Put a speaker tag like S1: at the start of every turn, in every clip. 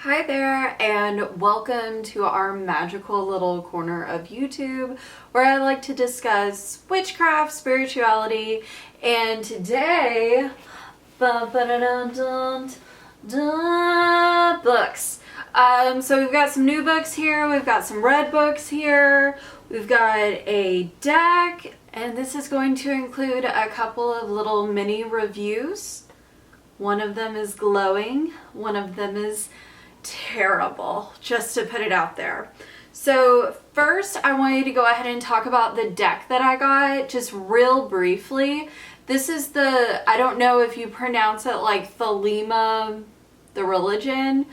S1: Hi there, and welcome to our magical little corner of YouTube where I like to discuss witchcraft, spirituality, and today, books. So we've got some new books here, we've got some red books here, we've got a deck, and this is going to include a couple of little mini reviews. One of them is glowing, one of them is terrible, just to put it out there. So first I wanted to go ahead and talk about the deck that I got just real briefly. This is the, I don't know if you pronounce it like Thelma, the religion,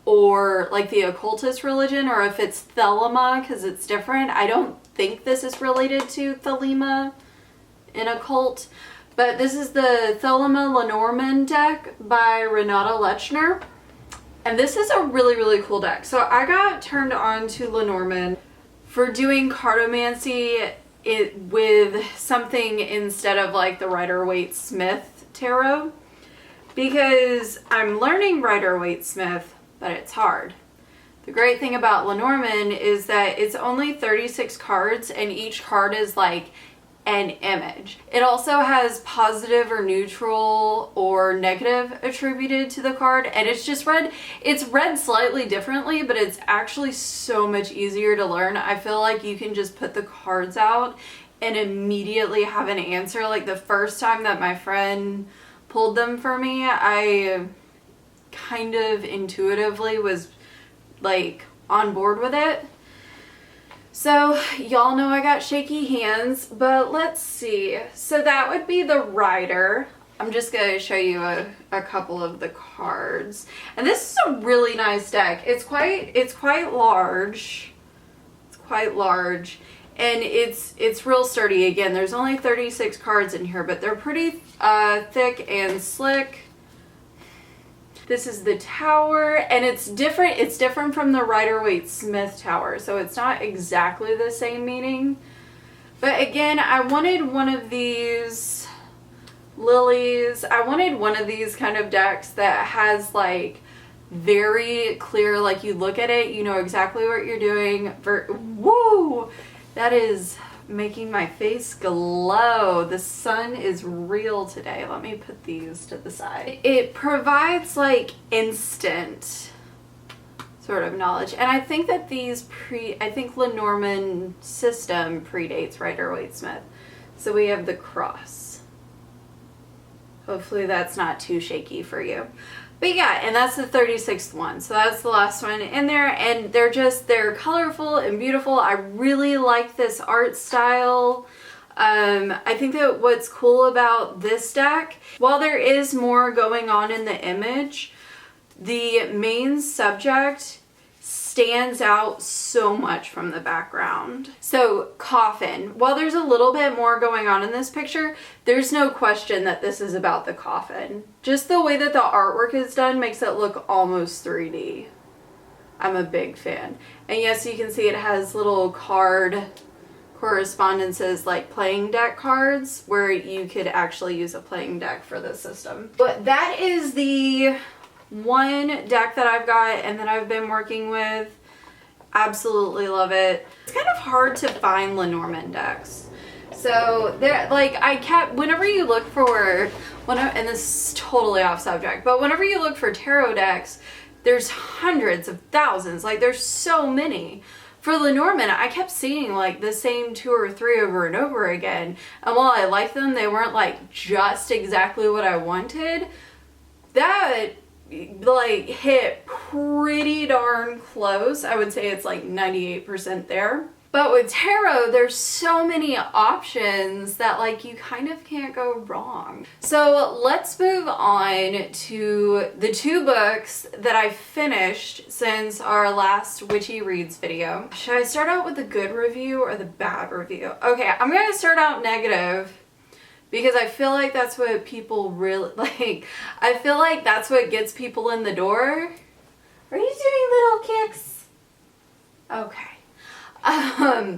S1: or like the occultist religion, or if it's Thelma because it's different. I don't think this is related to Thelma in occult, but this is the Thelma Lenormand deck by Renata Lechner. And this is a really cool deck. So I got turned on to Lenormand for doing cartomancy with something instead of like the Rider-Waite-Smith tarot, because I'm learning Rider-Waite-Smith, but it's hard. The great thing about Lenormand is that it's only 36 cards and each card is like an image. It also has positive or neutral or negative attributed to the card, and it's just read, it's read slightly differently, but it's actually so much easier to learn. I feel like you can just put the cards out and immediately have an answer. Like the first time that my friend pulled them for me, I kind of intuitively was like on board with it. So y'all know I got shaky hands, but let's see. So that would be the Rider. I'm just going to show you a couple of the cards. And this is a really nice deck. It's quite large. It's quite large. And it's real sturdy. Again, there's only 36 cards in here, but they're pretty thick and slick. This is the tower, and it's different. It's different from the Rider-Waite-Smith tower, so it's not exactly the same meaning. But again, I wanted one of these lilies. I wanted one of these kind of decks that has like very clear, like you look at it, you know exactly what you're doing. Woo! That is making my face glow. The sun is real today. Let me put these to the side. It provides like instant sort of knowledge, and I think that these I think Lenormand system predates Rider-Waite-Smith. So we have the cross. Hopefully that's not too shaky for you. But yeah, and that's the 36th one. So that's the last one in there, and they're colorful and beautiful. I really like this art style. I think that what's cool about this deck, while there is more going on in the image, the main subject stands out so much from the background. So coffin, while there's a little bit more going on in this picture, there's no question that this is about the coffin. Just the way that the artwork is done makes it look almost 3D. I'm a big fan. And yes, you can see it has little card correspondences like playing deck cards where you could actually use a playing deck for this system. But that is the one deck that I've got and that I've been working with. Absolutely love it. It's kind of hard to find Lenormand decks. So there, like whenever you look for, and this is totally off subject, but whenever you look for tarot decks, there's hundreds of thousands, like there's so many. For Lenormand, I kept seeing like the same 2 or 3 over and over again. And while I liked them, they weren't like just exactly what I wanted. That like hit pretty darn close. I would say it's like 98% there. But with tarot, there's so many options that like you kind of can't go wrong. So let's move on to the 2 books that I finished since our last Witchy Reads video. Should I start out with the good review or the bad review? Okay, I'm gonna start out negative, because I feel like that's what people really like. I feel like that's what gets people in the door. Are you doing little kicks? Okay.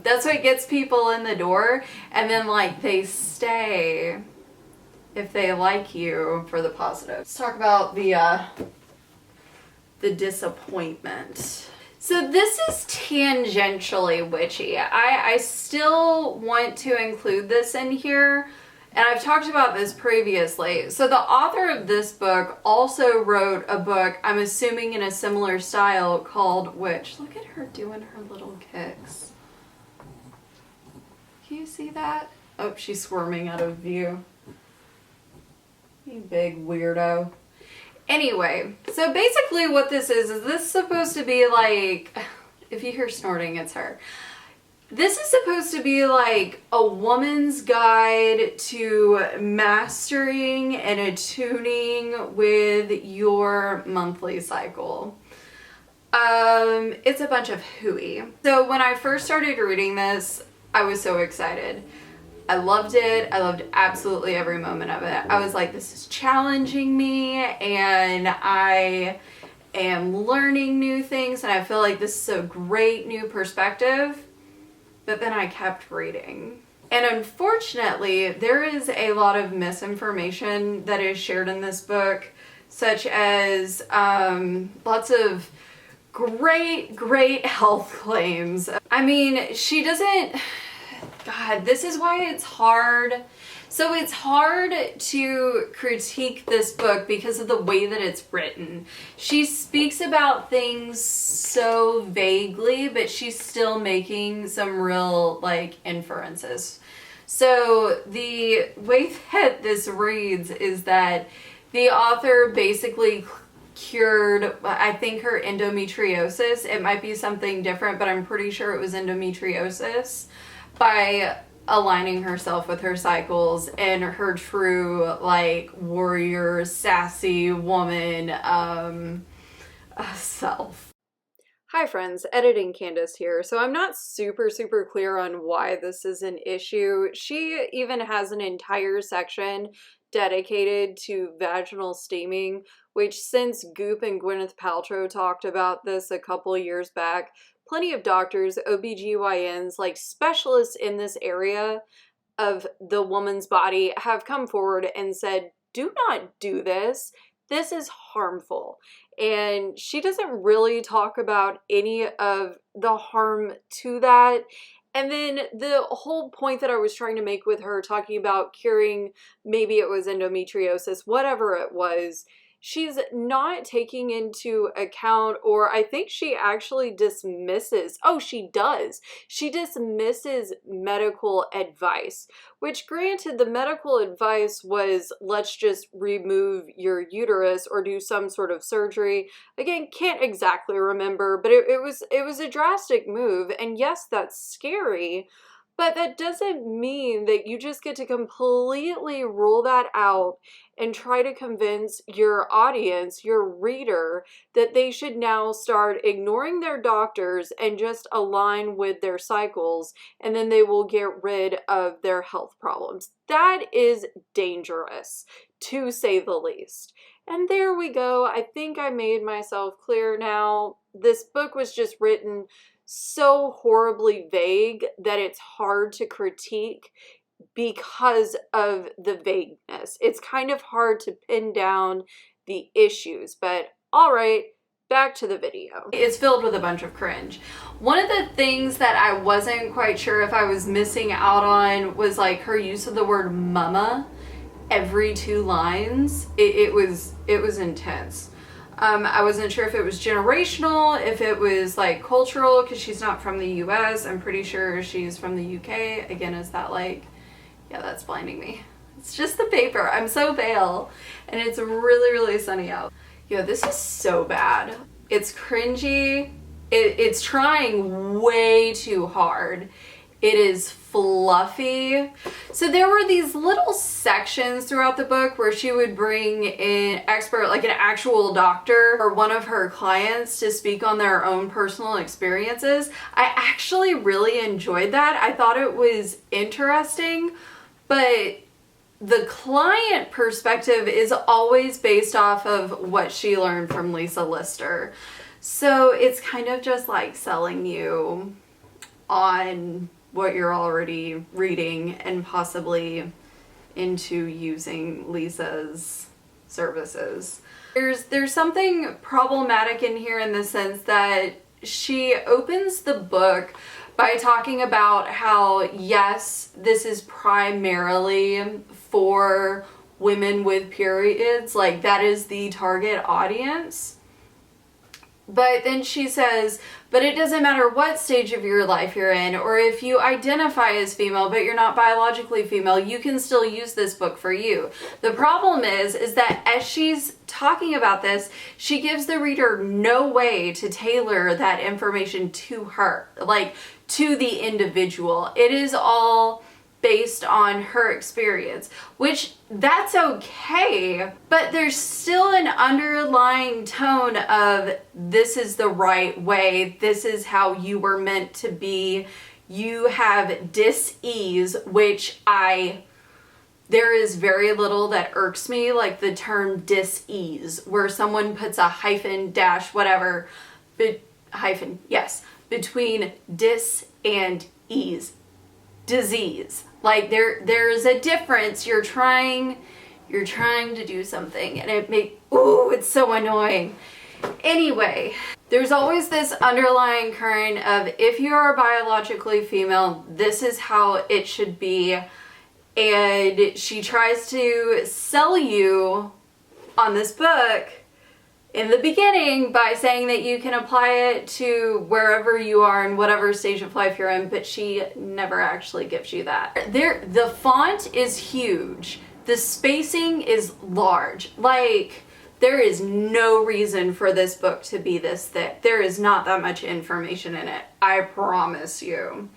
S1: That's what gets people in the door, and then like they stay if they like you for the positive. Let's talk about the the disappointment. So this is tangentially witchy. I still want to include this in here, and I've talked about this previously. So the author of this book also wrote a book, I'm assuming in a similar style, called Witch. Look at her doing her little kicks. Can you see that? Oh, she's squirming out of view. You big weirdo. Anyway, so basically what this is this supposed to be like, if you hear snorting, it's her. This is supposed to be like a woman's guide to mastering and attuning with your monthly cycle. It's a bunch of hooey. So when I first started reading this, I was so excited. I loved it. I loved absolutely every moment of it. I was like, this is challenging me, and I am learning new things, and I feel like this is a great new perspective. But then I kept reading. And unfortunately, there is a lot of misinformation that is shared in this book, such as lots of great health claims. I mean, she doesn't... God, this is why it's hard. So it's hard to critique this book because of the way that it's written. She speaks about things so vaguely, but she's still making some real, like, inferences. So the way that this reads is that the author basically cured, I think, her endometriosis. It might be something different, but I'm pretty sure it was endometriosis, by aligning herself with her cycles and her true, like, warrior, sassy woman self. Hi friends, Editing Candace here. So I'm not super clear on why this is an issue. She even has an entire section dedicated to vaginal steaming, which, since Goop and Gwyneth Paltrow talked about this a couple years back, plenty of doctors, OBGYNs, like specialists in this area of the woman's body, have come forward and said, do not do this. This is harmful. And she doesn't really talk about any of the harm to that. And then the whole point that I was trying to make with her, talking about curing, maybe it was endometriosis, whatever it was, she's not taking into account, or I think she actually dismisses, oh, she does. She dismisses medical advice, which, granted, the medical advice was, let's just remove your uterus or do some sort of surgery. Again, can't exactly remember, but it was a drastic move. And yes, that's scary, but that doesn't mean that you just get to completely rule that out and try to convince your audience, your reader, that they should now start ignoring their doctors and just align with their cycles, and then they will get rid of their health problems. That is dangerous, to say the least. And there we go. I think I made myself clear now. This book was just written so horribly vague that it's hard to critique because of the vagueness. It's kind of hard to pin down the issues, but all right, back to the video. It's filled with a bunch of cringe. One of the things that I wasn't quite sure if I was missing out on was, like, her use of the word mama every 2 lines. It was intense. I wasn't sure if it was generational, if it was, like, cultural, because she's not from the US. I'm pretty sure she's from the UK. Again, is that, like, yeah, that's blinding me. It's just the paper. I'm so pale, and it's really sunny out. Yo, this is so bad. It's cringy. It's trying way too hard. It is fluffy. So there were these little sections throughout the book where she would bring in expert, like an actual doctor or one of her clients, to speak on their own personal experiences. I actually really enjoyed that. I thought it was interesting, but the client perspective is always based off of what she learned from Lisa Lister. So it's kind of just like selling you on what you're already reading and possibly into using Lisa's services. There's something problematic in here in the sense that she opens the book by talking about how, yes, this is primarily for women with periods, like that is the target audience. But then she says, but it doesn't matter what stage of your life you're in, or if you identify as female but you're not biologically female, you can still use this book for you. The problem is that as she's talking about this, she gives the reader no way to tailor that information to her, like to the individual. It is all based on her experience, which that's okay, but there's still an underlying tone of this is the right way, this is how you were meant to be, you have dis-ease, which there is very little that irks me, like the term dis-ease, where someone puts a hyphen, dash, whatever, hyphen, yes, between dis and ease. Disease. Like there's a difference. You're trying to do something and it's so annoying. Anyway, there's always this underlying current of if you are biologically female, this is how it should be. And she tries to sell you on this book in the beginning by saying that you can apply it to wherever you are in whatever stage of life you're in, but she never actually gives you that. The font is huge. The spacing is large. Like, there is no reason for this book to be this thick. There is not that much information in it. I promise you.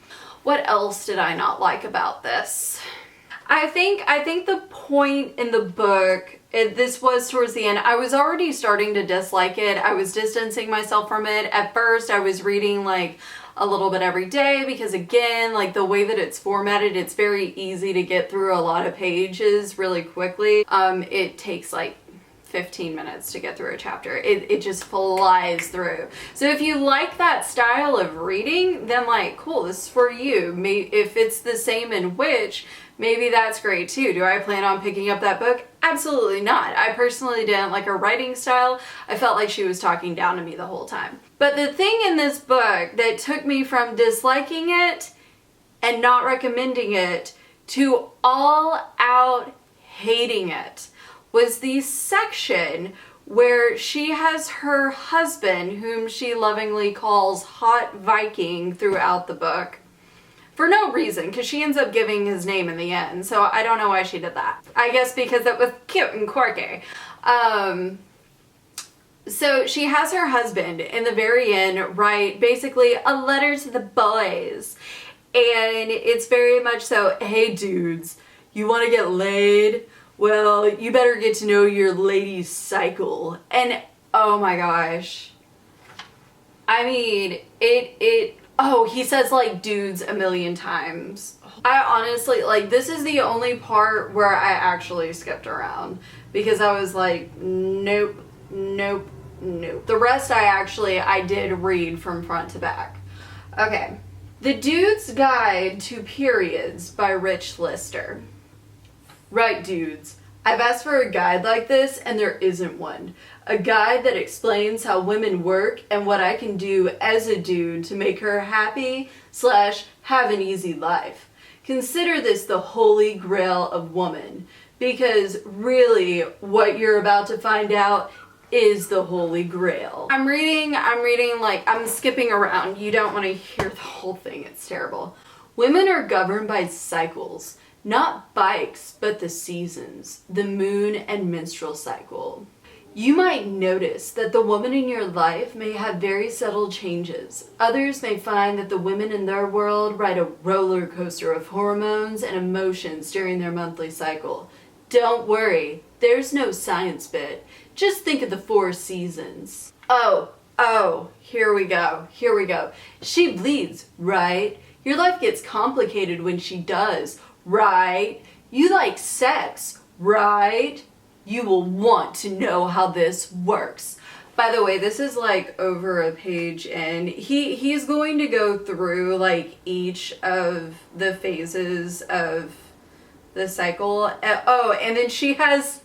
S1: What else did I not like about this? I think the point in the book, this was towards the end, I was already starting to dislike it. I was distancing myself from it. At first, I was reading like a little bit every day because, again, like the way that it's formatted, it's very easy to get through a lot of pages really quickly. It takes like 15 minutes to get through a chapter. It just flies through. So if you like that style of reading, then like, cool, this is for you. If it's the same in Witch, maybe that's great too. Do I plan on picking up that book? Absolutely not. I personally didn't like her writing style. I felt like she was talking down to me the whole time. But the thing in this book that took me from disliking it and not recommending it to all out hating it was the section where she has her husband, whom she lovingly calls Hot Viking throughout the book, for no reason, because she ends up giving his name in the end, so I don't know why she did that. I guess because it was cute and quirky. So she has her husband in the very end write basically a letter to the boys, and it's very much so, hey dudes, you want to get laid? Well, you better get to know your lady's cycle. And oh my gosh. I mean, he says like dudes a million times. I honestly, like, this is the only part where I actually skipped around because I was like, nope, nope, nope. The rest I did read from front to back. Okay. The Dude's Guide to Periods by Rich Lister. Right, dudes. I've asked for a guide like this and there isn't one. A guide that explains how women work and what I can do as a dude to make her happy / have an easy life. Consider this the holy grail of woman, because really what you're about to find out is the holy grail. I'm reading like I'm skipping around. You don't want to hear the whole thing. It's terrible. Women are governed by cycles. Not bikes, but the seasons, the moon and menstrual cycle. You might notice that the woman in your life may have very subtle changes. Others may find that the women in their world ride a roller coaster of hormones and emotions during their monthly cycle. Don't worry, there's no science bit. Just think of the 4 seasons. Oh, here we go. She bleeds, right? Your life gets complicated when she does. Right? You like sex, right? You will want to know how this works. By the way, this is like over a page and he's going to go through like each of the phases of the cycle. And then she has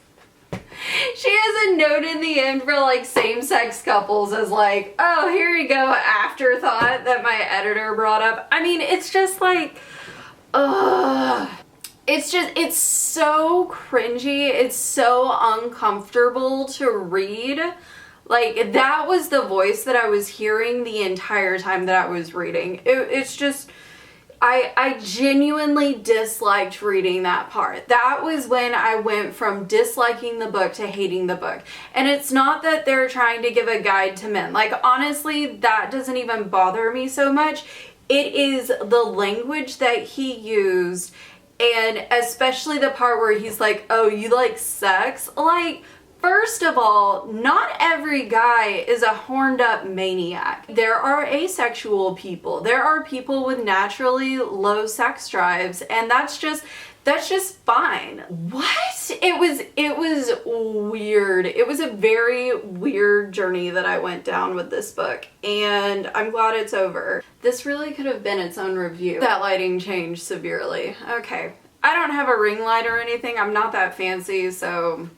S1: She has a note in the end for like same-sex couples as like, oh, here you go, afterthought that my editor brought up. I mean, it's just like, ugh. It's so cringy. It's so uncomfortable to read. Like, that was the voice that I was hearing the entire time that I was reading. It's just, I genuinely disliked reading that part. That was when I went from disliking the book to hating the book. And it's not that they're trying to give a guide to men. Like, honestly, that doesn't even bother me so much. It is the language that he used, and especially the part where he's like, oh, you like sex? Like, first of all, not every guy is a horned up maniac. There are asexual people. There are people with naturally low sex drives, and that's just fine. What? It was weird. It was a very weird journey that I went down with this book, and I'm glad it's over. This really could have been its own review. That lighting changed severely. Okay. I don't have a ring light or anything. I'm not that fancy, so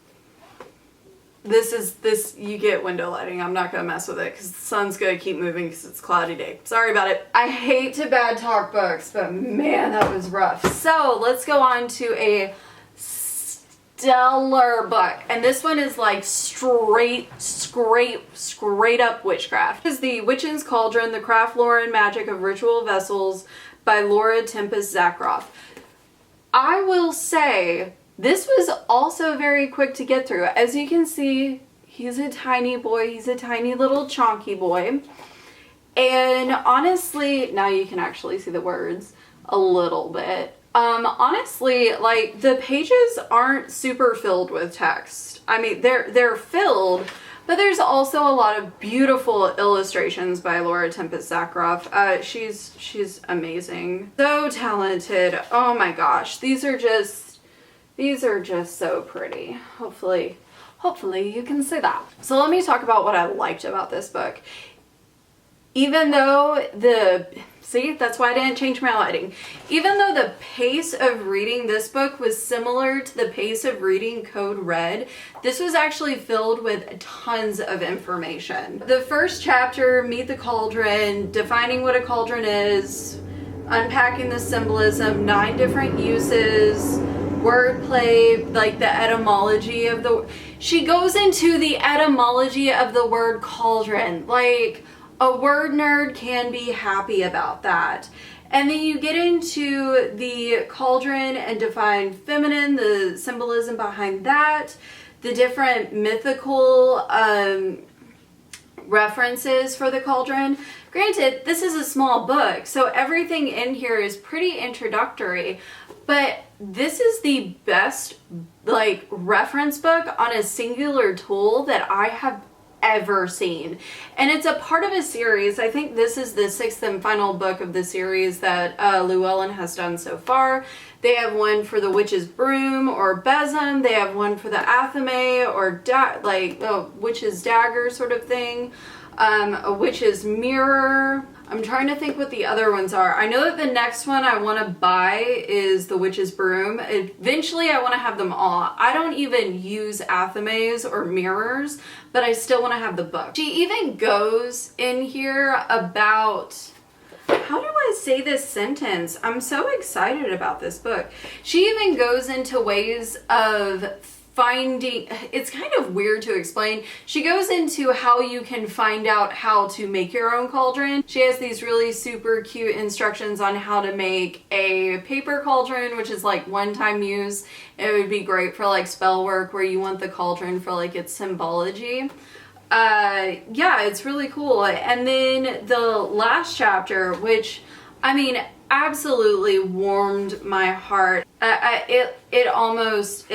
S1: this, you get window lighting. I'm not gonna mess with it because the sun's gonna keep moving because it's a cloudy day. Sorry about it. I hate to bad talk books, but man, that was rough. So let's go on to a stellar book. And this one is like straight up witchcraft. This is The Witch's Cauldron, The Craft, Lore, and Magic of Ritual Vessels by Laura Tempest Zakroff. I will say, this was also very quick to get through. As you can see, he's a tiny boy. He's a tiny little chonky boy. And honestly, now you can actually see the words a little bit. Honestly, like, the pages aren't super filled with text. I mean, they're filled, but there's also a lot of beautiful illustrations by Laura Tempest Zakroff. She's amazing. So talented. Oh my gosh. These are just so pretty. Hopefully you can see that. So let me talk about what I liked about this book. Even though see, that's why I didn't change my lighting. Even though the pace of reading this book was similar to the pace of reading Code Red, this was actually filled with tons of information. The first chapter, Meet the Cauldron, defining what a cauldron is, unpacking the symbolism, 9 different uses, wordplay, like the etymology of the... She goes into the etymology of the word cauldron. Like, a word nerd can be happy about that. And then you get into the cauldron and define feminine, the symbolism behind that, the different mythical references for the cauldron. Granted, this is a small book, so everything in here is pretty introductory, but this is the best, like, reference book on a singular tool that I have ever seen. And it's a part of a series. I think this is the 6th and final book of the series that Llewellyn has done so far. They have one for the Witch's Broom or Besom. They have one for the Athame or Witch's Dagger sort of thing. A Witch's Mirror. I'm trying to think what the other ones are. I know that the next one I want to buy is the Witch's Broom. Eventually I want to have them all. I don't even use Athames or mirrors, but I still want to have the book. She even goes in here about... How do I say this sentence? I'm so excited about this book. She even goes into ways of finding, it's kind of weird to explain. She goes into how you can find out how to make your own cauldron. She has these really super cute instructions on how to make a paper cauldron, which is like one-time use. It would be great for like spell work where you want the cauldron for like its symbology. Yeah, it's really cool. And then the last chapter, which, I mean, absolutely warmed my heart. It almost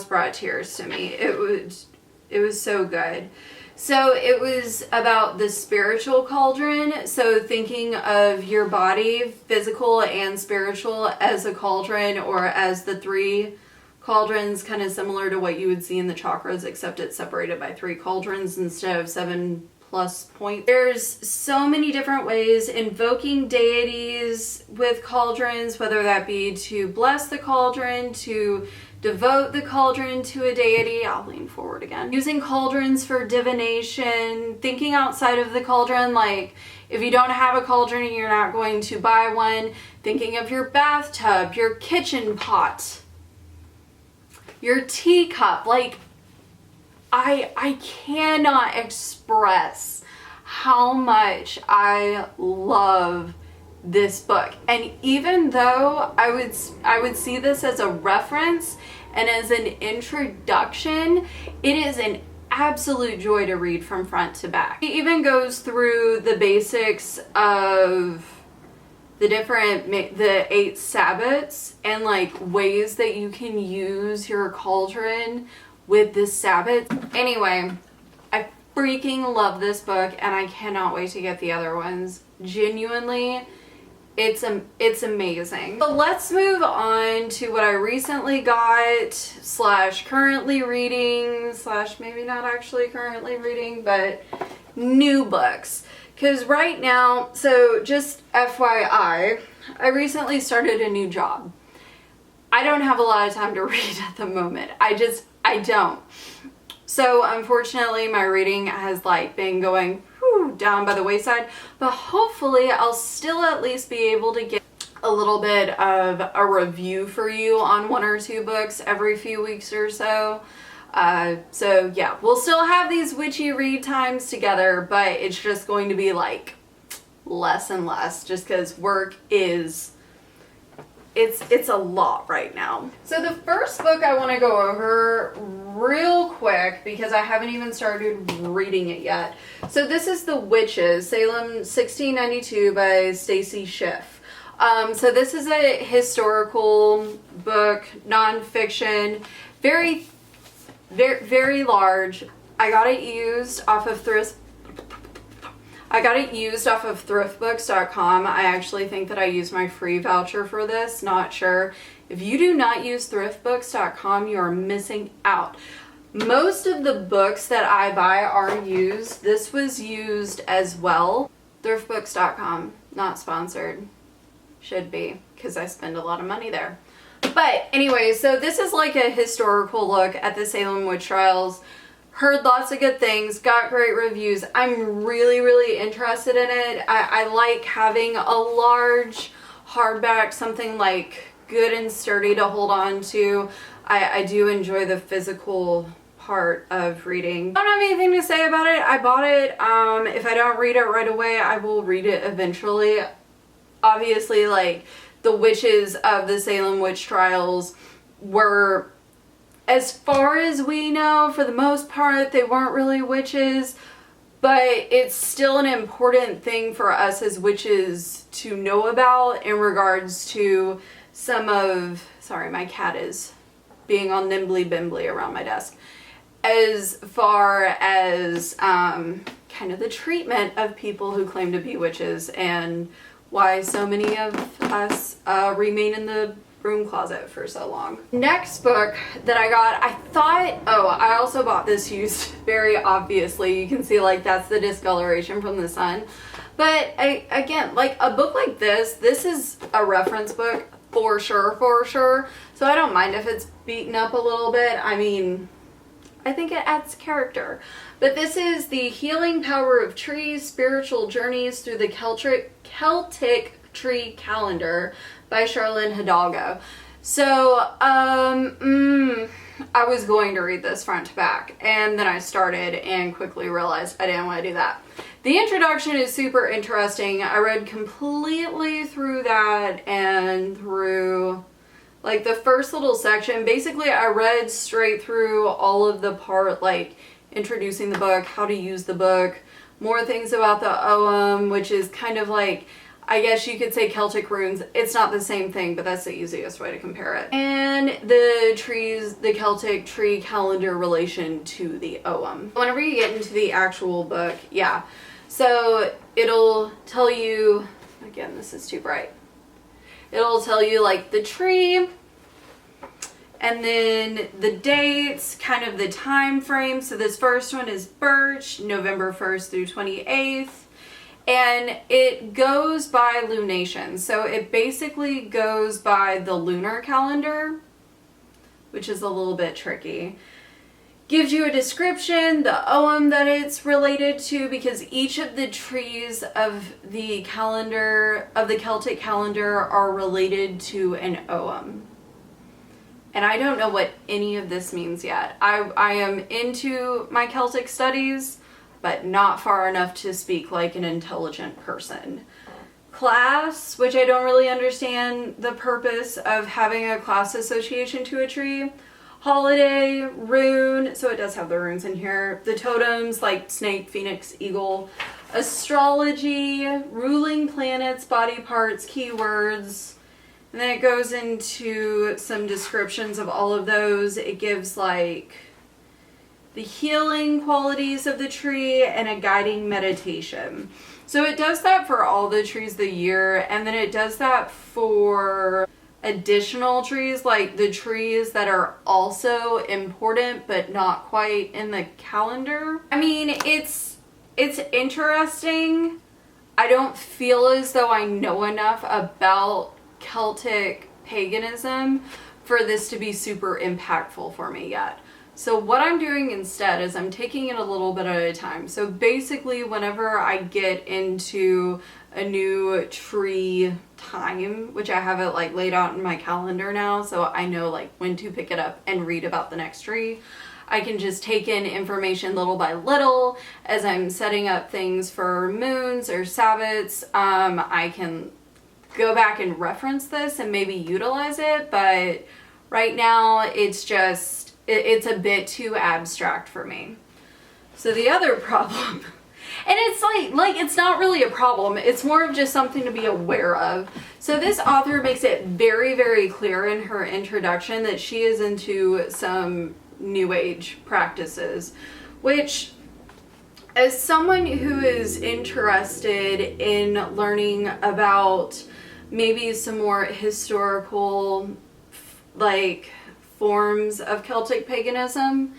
S1: brought tears to me. It was so good. So it was about the spiritual cauldron. So thinking of your body, physical and spiritual, as a cauldron, or as the 3 cauldrons, kind of similar to what you would see in the chakras, except it's separated by 3 cauldrons instead of 7+ points. There's so many different ways, invoking deities with cauldrons, whether that be to bless the cauldron, to devote the cauldron to a deity. I'll lean forward again. Using cauldrons for divination, thinking outside of the cauldron, like if you don't have a cauldron and you're not going to buy one, thinking of your bathtub, your kitchen pot, your teacup. Like, I cannot express how much I love this book. And even though I would see this as a reference and as an introduction, it is an absolute joy to read from front to back. It even goes through the basics of the 8 Sabbats and like ways that you can use your cauldron with this Sabbat. Anyway, I freaking love this book and I cannot wait to get the other ones. Genuinely, it's amazing. But let's move on to what I recently got / currently reading / maybe not actually currently reading, but new books. Because right now, so just FYI, I recently started a new job. I don't have a lot of time to read at the moment. I don't. So unfortunately my reading has like been going down by the wayside, but hopefully I'll still at least be able to get a little bit of a review for you on 1 or 2 books every few weeks or so. So yeah, we'll still have these witchy read times together, but it's just going to be like less and less just because work is, it's a lot right now. So the first book I want to go over real quick because I haven't even started reading it yet. So this is The Witches, Salem 1692 by Stacy Schiff. So this is a historical book, nonfiction, very large. I got it used off of thriftbooks.com. I actually think that I used my free voucher for this, not sure. If you do not use thriftbooks.com, you are missing out. Most of the books that I buy are used. This was used as well. Thriftbooks.com, not sponsored. Should be, because I spend a lot of money there. But anyway, so this is like a historical look at the Salem witch trials. Heard lots of good things, got great reviews. I'm really interested in it. I like having a large hardback, something like good and sturdy to hold on to. I do enjoy the physical part of reading. I don't have anything to say about it. I bought it. If I don't read it right away, I will read it eventually. Obviously, like, the witches of the Salem witch trials were, as far as we know, for the most part, they weren't really witches, but it's still an important thing for us as witches to know about in regards to some of, sorry, my cat is being all nimbly bimbly around my desk, as far as kind of the treatment of people who claim to be witches and why so many of us remain in the broom closet for so long. Next book that I got, I also bought this used, very obviously. You can see like that's the discoloration from the sun. But again, like a book like this is a reference book for sure. So I don't mind if it's beaten up a little bit. I mean, I think it adds character. But this is The Healing Power of Trees, Spiritual Journeys Through the Celtic Tree Calendar by Sharlyn Hidalgo. So, I was going to read this front to back, and then I started and quickly realized I didn't want to do that. The introduction is super interesting. I read completely through that and through like the first little section. Basically, I read straight through all of the part, like introducing the book, how to use the book, more things about the Ogham, which is kind of like, I guess you could say Celtic runes. It's not the same thing, but that's the easiest way to compare it. And the trees, the Celtic tree calendar relation to the Ogham. Whenever you get into the actual book, yeah. So it'll tell you, again, this is too bright. It'll tell you like the tree, and then the dates, kind of the time frame. So this first one is birch, November 1st through 28th. And it goes by lunation. So it basically goes by the lunar calendar. which is a little bit tricky. Gives you a description, the ogham that it's related to, because each of the trees of the calendar, of the Celtic calendar, are related to an ogham. And I don't know what any of this means yet. I am into my Celtic studies, but not far enough to speak like an intelligent person. Class, which I don't really understand the purpose of having a class association to a tree. Holiday, rune, so it does have the runes in here. The totems like snake, phoenix, eagle. Astrology, ruling planets, body parts, keywords. And then it goes into some descriptions of all of those. It gives like the healing qualities of the tree and a guiding meditation. So it does that for all the trees of the year, and then it does that for additional trees, like the trees that are also important but not quite in the calendar. I mean, it's interesting. I don't feel as though I know enough about Celtic paganism for this to be super impactful for me yet. So what I'm doing instead is I'm taking it a little bit at a time. So basically whenever I get into a new tree time, which I have it like laid out in my calendar now, so I know like when to pick it up and read about the next tree, I can just take in information little by little as I'm setting up things for moons or Sabbats. I can go back and reference this and maybe utilize it, but right now it's just, it's a bit too abstract for me. So the other problem, and it's like it's not really a problem, it's more of just something to be aware of. So this author makes it very, very clear in her introduction that she is into some New Age practices, which, as someone who is interested in learning about maybe some more historical, like, forms of Celtic paganism,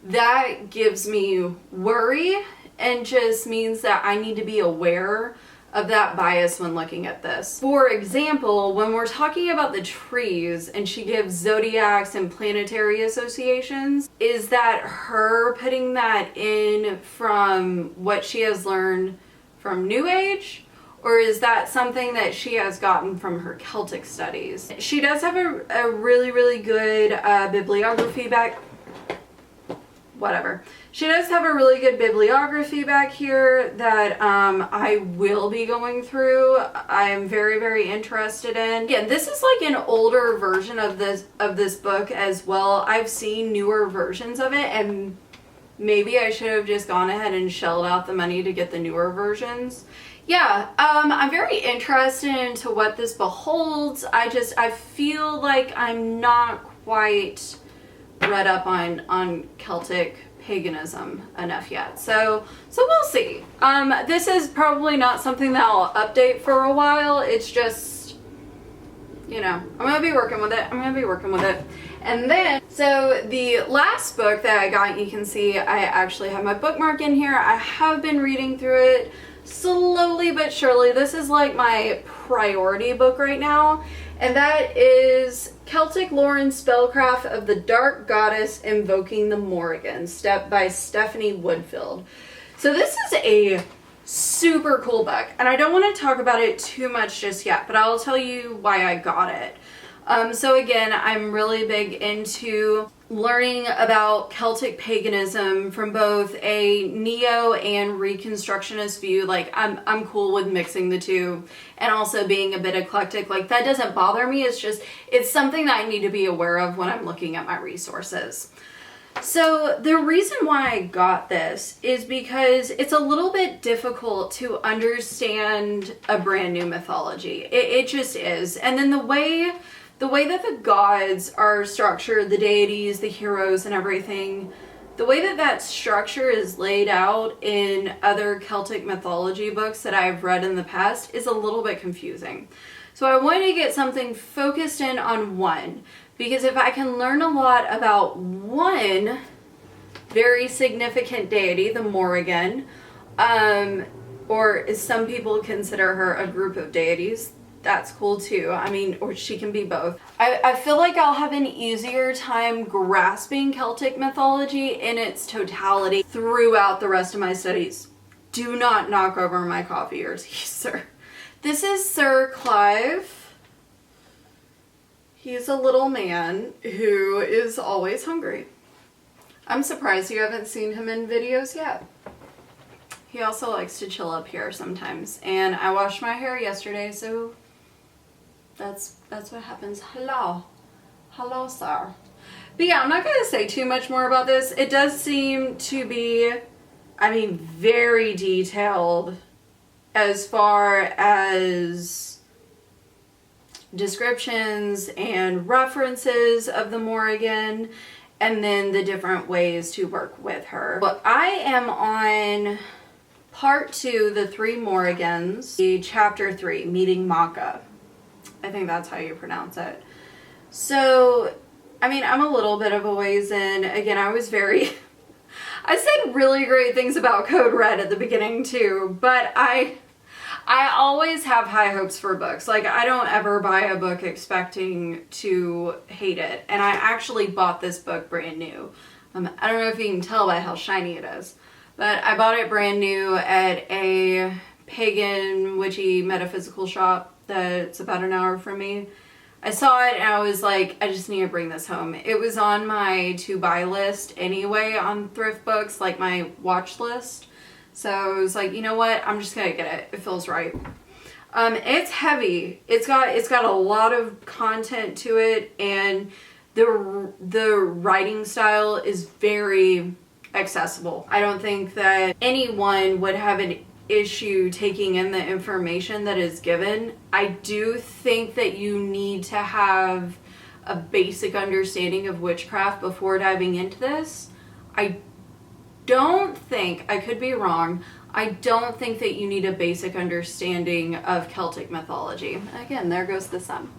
S1: that gives me worry and just means that I need to be aware of that bias when looking at this. For example, when we're talking about the trees and she gives zodiacs and planetary associations, is that her putting that in from what she has learned from New Age? Or is that something that she has gotten from her Celtic studies? She does have a really, really good bibliography back. Whatever. She does have a really good bibliography back here that I will be going through. I am very, very interested in. Again, this is like an older version of this book as well. I've seen newer versions of it, and maybe I should have just gone ahead and shelled out the money to get the newer versions. Yeah, I'm very interested into what this beholds. I feel like I'm not quite read up on Celtic paganism enough yet. So we'll see. This is probably not something that I'll update for a while. It's just, you know, I'm gonna be working with it. And then, so the last book that I got, you can see I actually have my bookmark in here. I have been reading through it slowly but surely. This is like my priority book right now, and that is Celtic Lore and Spellcraft of the Dark Goddess Invoking the Morrigan, by Stephanie Woodfield. So this is a super cool book, and I don't want to talk about it too much just yet, but I'll tell you why I got it. So again, I'm really big into learning about Celtic paganism from both a neo and reconstructionist view. Like, I'm cool with mixing the two and also being a bit eclectic. Like, that doesn't bother me. It's just, it's something that I need to be aware of when I'm looking at my resources. So the reason why I got this is because it's a little bit difficult to understand a brand new mythology. It just is. And then the way that the gods are structured, the deities, the heroes, and everything, the way that structure is laid out in other Celtic mythology books that I've read in the past is a little bit confusing. So I wanted to get something focused in on one, because if I can learn a lot about one very significant deity, the Morrigan, or as some people consider her a group of deities, that's cool too. I mean, or she can be both. I feel like I'll have an easier time grasping Celtic mythology in its totality throughout the rest of my studies. Do not knock over my coffee or tea, sir. This is Sir Clive. He's a little man who is always hungry. I'm surprised you haven't seen him in videos yet. He also likes to chill up here sometimes. And I washed my hair yesterday, so that's what happens. Hello. Hello, sir. But yeah, I'm not going to say too much more about this. It does seem to be, I mean, very detailed as far as descriptions and references of the Morrigan, and then the different ways to work with her. But I am on part 2, the 3 Morrigans, the chapter 3, Meeting Maka. I think that's how you pronounce it. So, I mean, I'm a little bit of a ways in. Again, I was very... I said really great things about Code Red at the beginning too, but I always have high hopes for books. Like, I don't ever buy a book expecting to hate it. And I actually bought this book brand new. I don't know if you can tell by how shiny it is, but I bought it brand new at a pagan, witchy, metaphysical shop that's about an hour from me. I saw it and I was like, I just need to bring this home. It was on my to-buy list anyway on thrift books, like my watch list. So I was like, you know what? I'm just gonna get it. It feels right. It's heavy. It's got a lot of content to it, and the writing style is very accessible. I don't think that anyone would have an issue taking in the information that is given. I do think that you need to have a basic understanding of witchcraft before diving into this. I don't think, I could be wrong, I don't think that you need a basic understanding of Celtic mythology. Again, there goes the sun.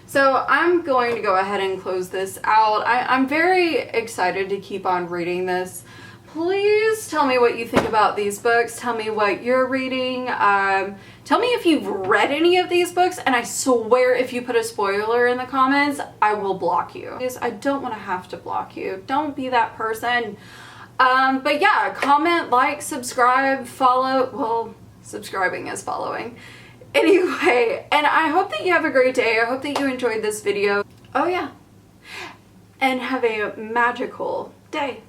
S1: So I'm going to go ahead and close this out. I'm very excited to keep on reading this. Please tell me what you think about these books. Tell me what you're reading. Tell me if you've read any of these books, and I swear if you put a spoiler in the comments, I will block you. I don't want to have to block you. Don't be that person. But yeah, comment, like, subscribe, follow. Well, subscribing is following. Anyway, and I hope that you have a great day. I hope that you enjoyed this video. Oh yeah. And have a magical day.